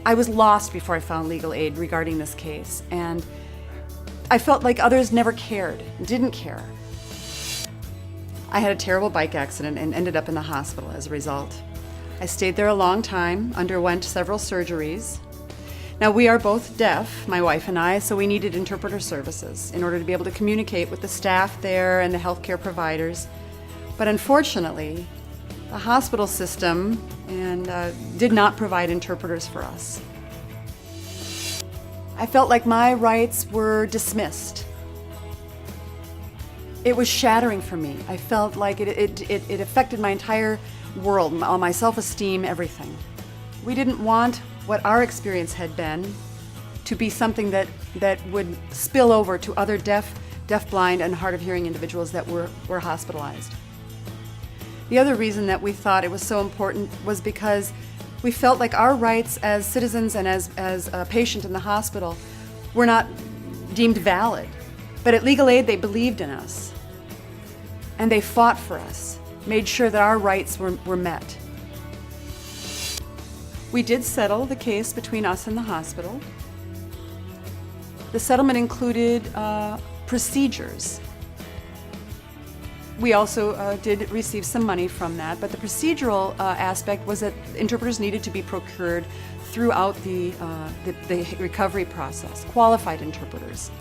I was lost before I found legal aid regarding this case, and I felt like others never cared, didn't care. I had a terrible bike accident and ended up in the hospital as a result. I stayed there a long time, underwent several surgeries. Now, we are both deaf, my wife and I, so we needed interpreter services in order to be able to communicate with the staff there and the healthcare providers. But unfortunately, the hospital system did not provide interpreters for us. I felt like my rights were dismissed. It was shattering for me. I felt like it affected my entire world, my self-esteem, everything. We didn't want what our experience had been to be something that would spill over to other deaf-blind, and hard of hearing individuals that were hospitalized. The other reason that we thought it was so important was because we felt like our rights as citizens and as a patient in the hospital were not deemed valid. But at Legal Aid, they believed in us, and they fought for us, made sure that our rights were met. We did settle the case between us and the hospital. The settlement included procedures. We also did receive some money from that, but the procedural aspect was that interpreters needed to be procured throughout the recovery process, qualified interpreters.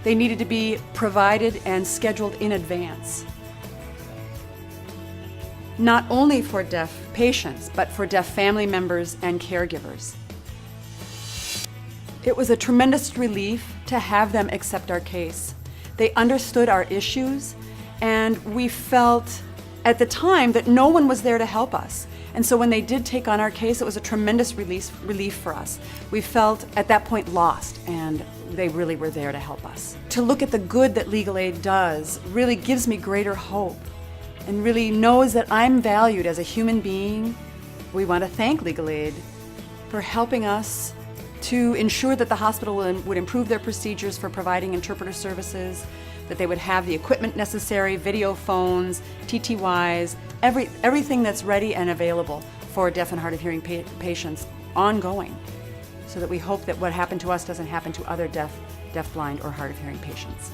They needed to be provided and scheduled in advance, not only for deaf patients, but for deaf family members and caregivers. It was a tremendous relief to have them accept our case. They understood our issues, and we felt at the time that no one was there to help us. And so when they did take on our case, it was a tremendous relief for us. We felt at that point lost, and they really were there to help us. To look at the good that Legal Aid does really gives me greater hope, and really knows that I'm valued as a human being. We want to thank Legal Aid for helping us to ensure that the hospital would improve their procedures for providing interpreter services, that they would have the equipment necessary, video phones, TTYs, everything that's ready and available for deaf and hard of hearing patients ongoing, so that we hope that what happened to us doesn't happen to other deaf, blind, or hard of hearing patients.